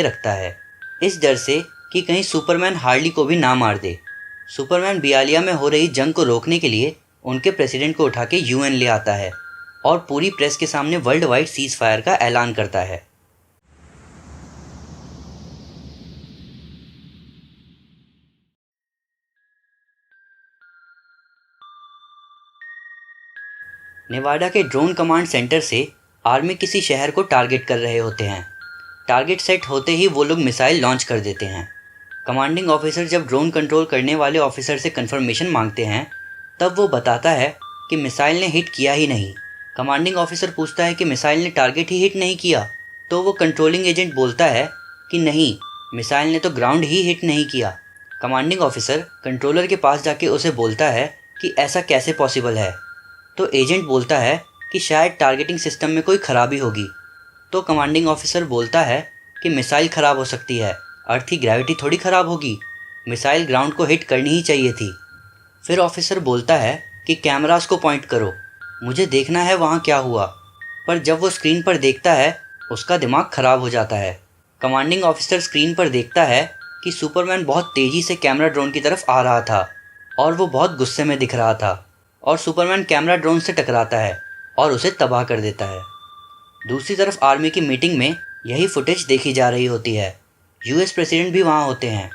रखता है, इस डर से कि कहीं सुपरमैन हार्ली को भी ना मार दे। सुपरमैन बियालिया में हो रही जंग को रोकने के लिए उनके प्रेसिडेंट को उठा के यूएन ले आता है और पूरी प्रेस के सामने वर्ल्ड वाइड सीज फायर का ऐलान करता है। नेवाडा के ड्रोन कमांड सेंटर से आर्मी किसी शहर को टारगेट कर रहे होते हैं। टारगेट सेट होते ही वो लोग मिसाइल लॉन्च कर देते हैं। कमांडिंग ऑफिसर जब ड्रोन कंट्रोल करने वाले ऑफिसर से कंफर्मेशन मांगते हैं, तब वो बताता है कि मिसाइल ने हिट किया ही नहीं। कमांडिंग ऑफिसर पूछता है कि मिसाइल ने टारगेट ही हिट नहीं किया, तो वो कंट्रोलिंग एजेंट बोलता है कि नहीं, मिसाइल ने तो ग्राउंड ही हिट नहीं किया। कमांडिंग ऑफिसर कंट्रोलर के पास जाके उसे बोलता है कि ऐसा कैसे पॉसिबल है, तो एजेंट बोलता है कि शायद टारगेटिंग सिस्टम में कोई खराबी होगी। तो कमांडिंग ऑफिसर बोलता है कि मिसाइल ख़राब हो सकती है, अर्थ की ग्रेविटी थोड़ी ख़राब होगी, मिसाइल ग्राउंड को हिट करनी ही चाहिए थी। फिर ऑफिसर बोलता है कि कैमरास को पॉइंट करो, मुझे देखना है वहाँ क्या हुआ। पर जब वो स्क्रीन पर देखता है, उसका दिमाग ख़राब हो जाता है। कमांडिंग ऑफिसर स्क्रीन पर देखता है कि सुपरमैन बहुत तेज़ी से कैमरा ड्रोन की तरफ आ रहा था और वो बहुत गुस्से में दिख रहा था, और सुपरमैन कैमरा ड्रोन से टकराता है और उसे तबाह कर देता है। दूसरी तरफ आर्मी की मीटिंग में यही फुटेज देखी जा रही होती है। यूएस प्रेसिडेंट भी वहाँ होते हैं।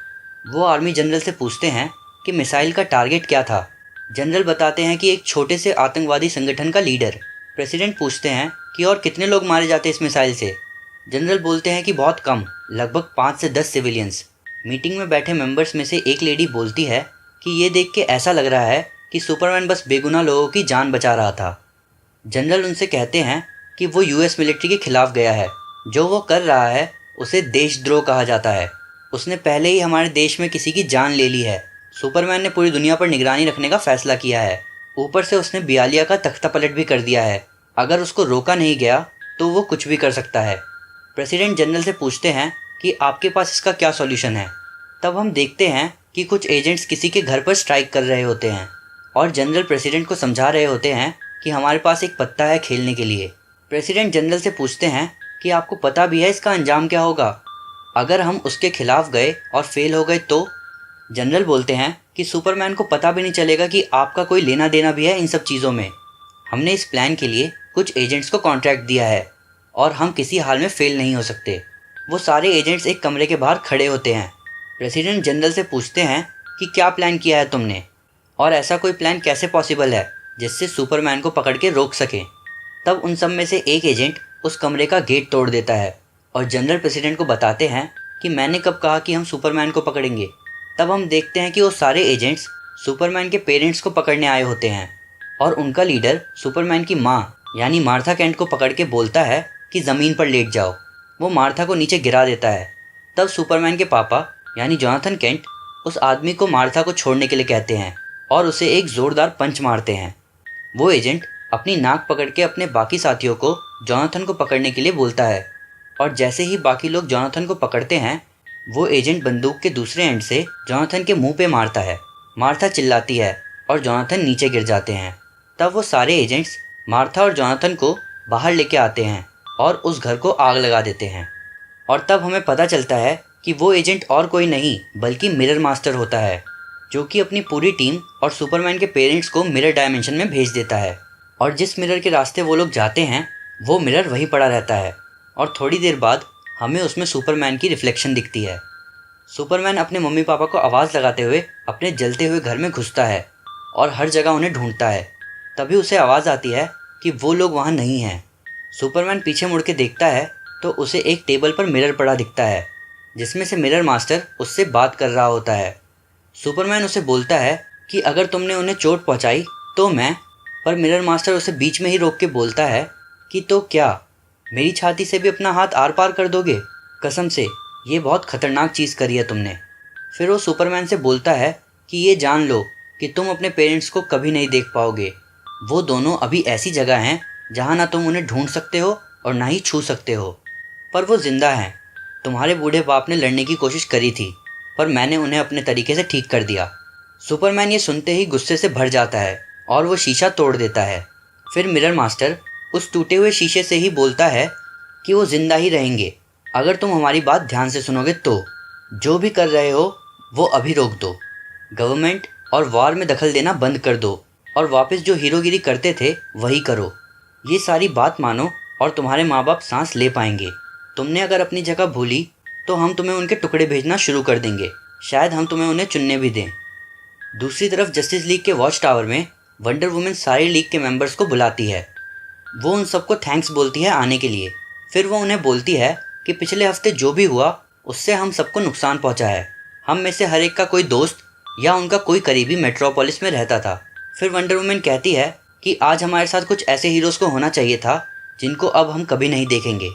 वो आर्मी जनरल से पूछते हैं कि मिसाइल का टारगेट क्या था। जनरल बताते हैं कि एक छोटे से आतंकवादी संगठन का लीडर। प्रेसिडेंट पूछते हैं कि और कितने लोग मारे जाते इस मिसाइल से। जनरल बोलते हैं कि बहुत कम, लगभग 5 से 10 सिविलियंस। मीटिंग में बैठे मेंबर्स में से एक लेडी बोलती है कि ये देख के ऐसा लग रहा है कि सुपरमैन बस बेगुनाह लोगों की जान बचा रहा था। जनरल उनसे कहते हैं कि वो यूएस मिलिट्री के खिलाफ गया है, जो वो कर रहा है उसे देशद्रोह कहा जाता है। उसने पहले ही हमारे देश में किसी की जान ले ली है। सुपरमैन ने पूरी दुनिया पर निगरानी रखने का फैसला किया है, ऊपर से उसने बियालिया का तख्ता पलट भी कर दिया है। अगर उसको रोका नहीं गया तो वो कुछ भी कर सकता है। प्रेसिडेंट जनरल से पूछते हैं कि आपके पास इसका क्या सॉल्यूशन है। तब हम देखते हैं कि कुछ एजेंट्स किसी के घर पर स्ट्राइक कर रहे होते हैं और जनरल प्रेसिडेंट को समझा रहे होते हैं कि हमारे पास एक पत्ता है खेलने के लिए। प्रेसिडेंट जनरल से पूछते हैं कि आपको पता भी है इसका अंजाम क्या होगा, अगर हम उसके खिलाफ गए और फेल हो गए तो। जनरल बोलते हैं कि सुपरमैन को पता भी नहीं चलेगा कि आपका कोई लेना देना भी है इन सब चीज़ों में। हमने इस प्लान के लिए कुछ एजेंट्स को कॉन्ट्रैक्ट दिया है और हम किसी हाल में फेल नहीं हो सकते। वो सारे एजेंट्स एक कमरे के बाहर खड़े होते हैं। प्रेसिडेंट जनरल से पूछते हैं कि क्या प्लान किया है तुमने, और ऐसा कोई प्लान कैसे पॉसिबल है जिससे सुपरमैन को पकड़ के रोक सकें। तब उन सब में से एक एजेंट उस कमरे का गेट तोड़ देता है और जनरल प्रेसिडेंट को बताते हैं कि मैंने कब कहा कि हम सुपरमैन को पकड़ेंगे। तब हम देखते हैं कि वो सारे एजेंट्स सुपरमैन के पेरेंट्स को पकड़ने आए होते हैं और उनका लीडर सुपरमैन की माँ यानी मार्था केंट को पकड़ के बोलता है कि ज़मीन पर लेट जाओ। वो मार्था को नीचे गिरा देता है। तब सुपरमैन के पापा यानी जोनाथन केंट उस आदमी को मार्था को छोड़ने के लिए कहते हैं और उसे एक ज़ोरदार पंच मारते हैं। वो एजेंट अपनी नाक पकड़ के अपने बाकी साथियों को जोनाथन को पकड़ने के लिए बोलता है, और जैसे ही बाकी लोग जोनाथन को पकड़ते हैं, वो एजेंट बंदूक के दूसरे एंड से जोनाथन के मुंह पे मारता है। मार्था चिल्लाती है और जोनाथन नीचे गिर जाते हैं। तब वो सारे एजेंट्स मार्था और जोनाथन को बाहर लेके आते हैं और उस घर को आग लगा देते हैं। और तब हमें पता चलता है कि वो एजेंट और कोई नहीं बल्कि मिरर मास्टर होता है, जो कि अपनी पूरी टीम और सुपरमैन के पेरेंट्स को मिरर डायमेंशन में भेज देता है। और जिस मिरर के रास्ते वो लोग जाते हैं, वो मिरर वहीं पड़ा रहता है और थोड़ी देर बाद हमें उसमें सुपरमैन की रिफ्लेक्शन दिखती है। सुपरमैन अपने मम्मी पापा को आवाज़ लगाते हुए अपने जलते हुए घर में घुसता है और हर जगह उन्हें ढूंढता है। तभी उसे आवाज़ आती है कि वो लोग वहाँ नहीं हैं। सुपरमैन पीछे मुड़ के देखता है तो उसे एक टेबल पर मिरर पड़ा दिखता है, जिसमें से मिरर मास्टर उससे बात कर रहा होता है। सुपरमैन उसे बोलता है कि अगर तुमने उन्हें चोट पहुंचाई तो मैं। पर मिरर मास्टर उसे बीच में ही रोक के बोलता है कि तो क्या, मेरी छाती से भी अपना हाथ आर पार कर दोगे? कसम से ये बहुत खतरनाक चीज़ करी है तुमने। फिर वो सुपरमैन से बोलता है कि ये जान लो कि तुम अपने पेरेंट्स को कभी नहीं देख पाओगे। वो दोनों अभी ऐसी जगह हैं जहाँ ना तुम उन्हें ढूंढ सकते हो और ना ही छू सकते हो, पर वो जिंदा हैं। तुम्हारे बूढ़े बाप ने लड़ने की कोशिश करी थी, पर मैंने उन्हें अपने तरीके से ठीक कर दिया। सुपरमैन ये सुनते ही गुस्से से भर जाता है और वो शीशा तोड़ देता है। फिर मिरर मास्टर उस टूटे हुए शीशे से ही बोलता है कि वो जिंदा ही रहेंगे अगर तुम हमारी बात ध्यान से सुनोगे तो जो भी कर रहे हो वो अभी रोक दो। गवर्नमेंट और वॉर में दखल देना बंद कर दो और वापस जो हीरोगिरी करते थे वही करो। ये सारी बात मानो और तुम्हारे माँ बाप सांस ले पाएंगे। तुमने अगर अपनी जगह भूली तो हम तुम्हें उनके टुकड़े भेजना शुरू कर देंगे। शायद हम तुम्हें उन्हें चुनने भी दें। दूसरी तरफ जस्टिस लीग के वॉच टावर में वंडर वुमन सारी लीग के मेंबर्स को बुलाती है। वो उन सबको थैंक्स बोलती है आने के लिए। फिर वो उन्हें बोलती है कि पिछले हफ्ते जो भी हुआ उससे हम सबको नुकसान पहुंचा है। हम में से हर एक का कोई दोस्त या उनका कोई करीबी मेट्रोपोलिस में रहता था। फिर वंडर वुमन कहती है कि आज हमारे साथ कुछ ऐसे हीरोज़ को होना चाहिए था जिनको अब हम कभी नहीं देखेंगे।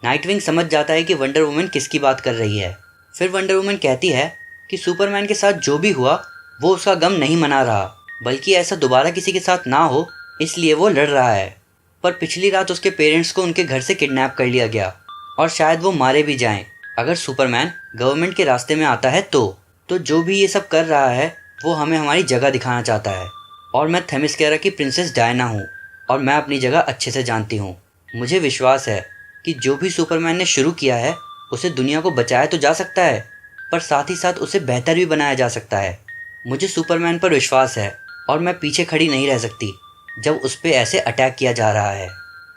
नाइटविंग समझ जाता है कि वंडर वुमन किसकी बात कर रही है। फिर वंडर वुमन कहती है कि सुपरमैन के साथ जो भी हुआ वो उसका गम नहीं मना रहा, बल्कि ऐसा दोबारा किसी के साथ ना हो इसलिए वो लड़ रहा है। पर पिछली रात उसके पेरेंट्स को उनके घर से किडनैप कर लिया गया और शायद वो मारे भी जाएं अगर सुपरमैन गवर्नमेंट के रास्ते में आता है तो जो भी ये सब कर रहा है वो हमें हमारी जगह दिखाना चाहता है। और मैं थेमिस्केरा की प्रिंसेस डायना हूँ और मैं अपनी जगह अच्छे से जानती हूँ। मुझे विश्वास है कि जो भी सुपरमैन ने शुरू किया है उसे दुनिया को बचाया तो जा सकता है, पर साथ ही साथ उसे बेहतर भी बनाया जा सकता है। मुझे सुपरमैन पर विश्वास है और मैं पीछे खड़ी नहीं रह सकती जब उस पर ऐसे अटैक किया जा रहा है।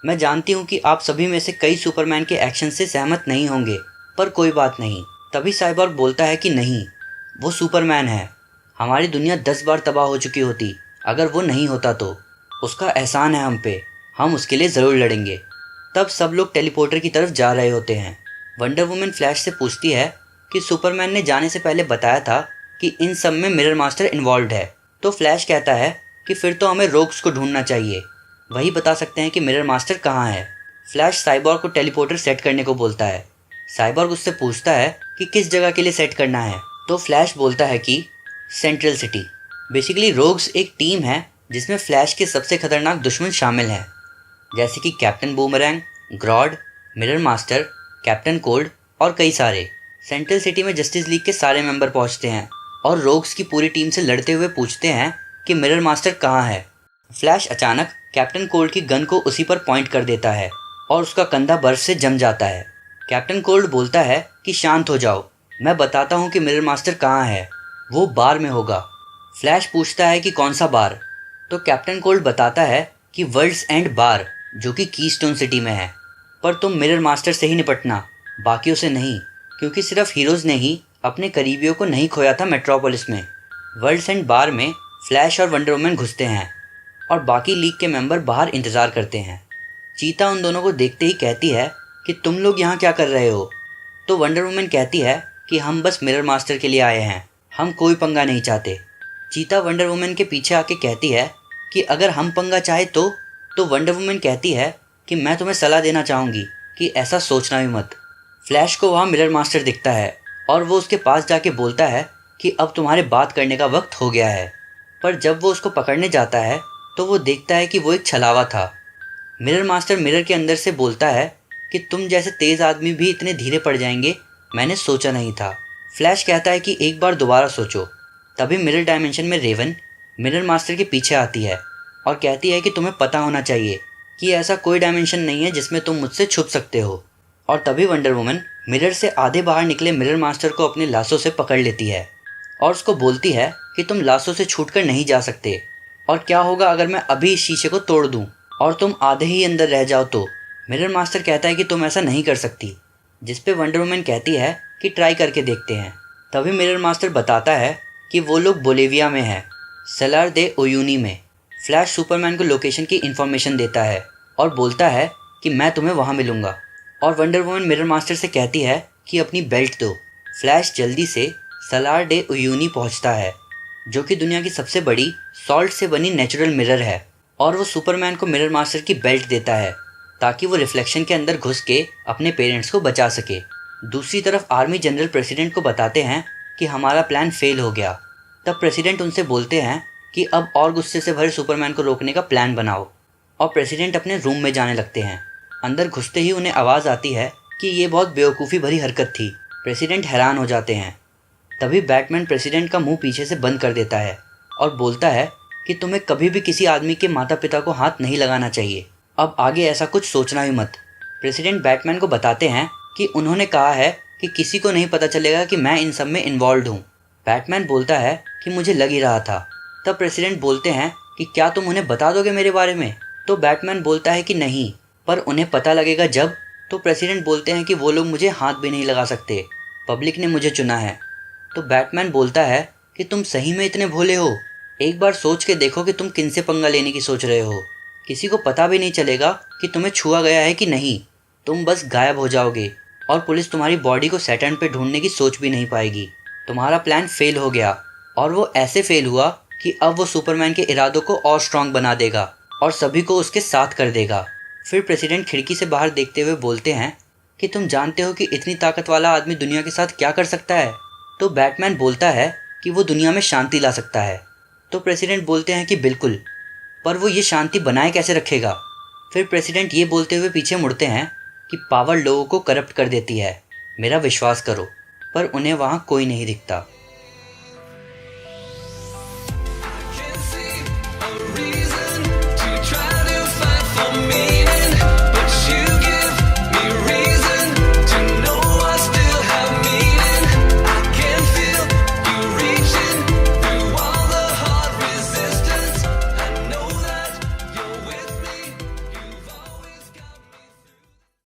मैं जानती हूँ कि आप सभी में से कई सुपरमैन के एक्शन से सहमत नहीं होंगे, पर कोई बात नहीं। तभी साइबॉर्ग बोलता है कि नहीं, वो सुपरमैन है। हमारी दुनिया 10 बार तबाह हो चुकी होती अगर वो नहीं होता तो। उसका एहसान है हम पे, हम उसके लिए ज़रूर लड़ेंगे। तब सब लोग टेलीपोर्टर की तरफ जा रहे होते हैं। वंडर वुमन फ्लैश से पूछती है कि सुपरमैन ने जाने से पहले बताया था कि इन सब में मिरर मास्टर इन्वॉल्व है। तो फ्लैश कहता है कि फिर तो हमें रोग्स को ढूंढना चाहिए, वही बता सकते हैं कि मिरर मास्टर कहाँ है। फ्लैश साइबॉर्ग को टेलीपोर्टर सेट करने को बोलता है। साइबॉर्ग उससे पूछता है कि किस जगह के लिए सेट करना है। तो फ्लैश बोलता है कि सेंट्रल सिटी। बेसिकली रोग्स एक टीम है जिसमें फ्लैश के सबसे खतरनाक दुश्मन शामिल हैं, जैसे कि captain boomerang, Grodd, mirror master, captain cold और कई सारे। सेंट्रल सिटी में जस्टिस लीग के सारे मेंबर पहुंचते हैं और रोग्स की पूरी टीम से लड़ते हुए पूछते हैं कि मिरर मास्टर कहाँ है। फ्लैश अचानक कैप्टन कोल्ड की गन को उसी पर पॉइंट कर देता है और उसका कंधा बर्फ से जम जाता है। कैप्टन कोल्ड बोलता है कि शांत हो जाओ, मैं बताता हूँ कि मिरर मास्टर कहाँ है, वो बार में होगा। फ्लैश पूछता है कि कौन सा बार। तो कैप्टन कोल्ड बताता है कि वर्ल्ड्स एंड बार, जो कि कीस्टोन सिटी में है। पर तुम मिरर मास्टर से ही निपटना, बाकियों से नहीं, क्योंकि सिर्फ हीरोज़ ने ही अपने करीबियों को नहीं खोया था मेट्रोपोलिस में। वर्ल्ड्स एंड बार में फ्लैश और वंडर वुमन घुसते हैं और बाकी लीग के मेंबर बाहर इंतज़ार करते हैं। चीता उन दोनों को देखते ही कहती है कि तुम लोग यहाँ क्या कर रहे हो। तो वंडर वुमन कहती है कि हम बस मिरर मास्टर के लिए आए हैं, हम कोई पंगा नहीं चाहते। चीता वंडर वुमन के पीछे आके कहती है कि अगर हम पंगा चाहे तो वंडर वुमन कहती है कि मैं तुम्हें सलाह देना चाहूँगी कि ऐसा सोचना भी मत। फ्लैश को वहाँ मिरर मास्टर दिखता है और वो उसके पास जाके बोलता है कि अब तुम्हारे बात करने का वक्त हो गया है। पर जब वो उसको पकड़ने जाता है तो वो देखता है कि वो एक छलावा था। मिरर मास्टर मिरर के अंदर से बोलता है कि तुम जैसे तेज़ आदमी भी इतने धीरे पड़ जाएंगे, मैंने सोचा नहीं था। फ्लैश कहता है कि एक बार दोबारा सोचो। तभी मिरर डायमेंशन में रेवन मिरर मास्टर के पीछे आती है और कहती है कि तुम्हें पता होना चाहिए कि ऐसा कोई डायमेंशन नहीं है जिसमें तुम मुझसे छुप सकते हो। और तभी वंडर वुमन मिरर से आधे बाहर निकले मिरर मास्टर को अपने लाशों से पकड़ लेती है और उसको बोलती है कि तुम लाशों से छूटकर नहीं जा सकते, और क्या होगा अगर मैं अभी इस शीशे को तोड़ दूं और तुम आधे ही अंदर रह जाओ तो। मिरर मास्टर कहता है कि तुम ऐसा नहीं कर सकती, जिस पे वंडर वुमन कहती है कि ट्राई करके देखते हैं। तभी मिरर मास्टर बताता है कि वो लोग बोलेविया में है, सलार दे उयूनी में। फ्लैश सुपरमैन को लोकेशन की इन्फॉर्मेशन देता है और बोलता है कि मैं तुम्हें वहाँ मिलूंगा। और वंडर वुमन मिरर मास्टर से कहती है कि अपनी बेल्ट दो। फ्लैश जल्दी से सलार डे उयूनी पहुँचता है, जो कि दुनिया की सबसे बड़ी सॉल्ट से बनी नेचुरल मिरर है, और वो सुपरमैन को मिरर मास्टर की बेल्ट देता है ताकि वो रिफ्लेक्शन के अंदर घुस के अपने पेरेंट्स को बचा सके। दूसरी तरफ आर्मी जनरल प्रेसिडेंट को बताते हैं कि हमारा प्लान फेल हो गया। तब प्रेसिडेंट उनसे बोलते हैं कि अब और गुस्से से भरे सुपरमैन को रोकने का प्लान बनाओ, और प्रेसिडेंट अपने रूम में जाने लगते हैं। अंदर घुसते ही उन्हें आवाज़ आती है कि ये बहुत बेवकूफ़ी भरी हरकत थी। प्रेसिडेंट हैरान हो जाते हैं। तभी बैटमैन प्रेसिडेंट का मुंह पीछे से बंद कर देता है और बोलता है कि तुम्हें कभी भी किसी आदमी के माता पिता को हाथ नहीं लगाना चाहिए, अब आगे ऐसा कुछ सोचना ही मत। प्रेसिडेंट बैटमैन को बताते हैं कि उन्होंने कहा है कि किसी को नहीं पता चलेगा कि मैं इन सब में इन्वॉल्व हूँ। बैटमैन बोलता है कि मुझे लग ही रहा था। तब प्रेसिडेंट बोलते हैं कि क्या तुम उन्हें बता दोगे मेरे बारे में? तो बैटमैन बोलता है कि नहीं, पर उन्हें पता लगेगा जब। तो प्रेसिडेंट बोलते हैं कि वो लोग मुझे हाथ भी नहीं लगा सकते, पब्लिक ने मुझे चुना है। तो बैटमैन बोलता है कि तुम सही में इतने भोले हो? एक बार सोच के देखो कि तुम किनसे पंगा लेने की सोच रहे हो। किसी को पता भी नहीं चलेगा कि तुम्हें छुआ गया है कि नहीं, तुम बस गायब हो जाओगे और पुलिस तुम्हारी बॉडी को सैटर्न पे ढूंढने की सोच भी नहीं पाएगी। तुम्हारा प्लान फेल हो गया, और वो ऐसे फेल हुआ कि अब वो सुपरमैन के इरादों को और स्ट्रांग बना देगा और सभी को उसके साथ कर देगा। फिर प्रेसिडेंट खिड़की से बाहर देखते हुए बोलते हैं कि तुम जानते हो कि इतनी ताकत वाला आदमी दुनिया के साथ क्या कर सकता है? तो बैटमैन बोलता है कि वो दुनिया में शांति ला सकता है। तो प्रेसिडेंट बोलते हैं कि बिल्कुल, पर वो ये शांति बनाए कैसे रखेगा? फिर प्रेसिडेंट ये बोलते हुए पीछे मुड़ते हैं कि पावर लोगों को करप्ट कर देती है, मेरा विश्वास करो। पर उन्हें वहाँ कोई नहीं दिखता।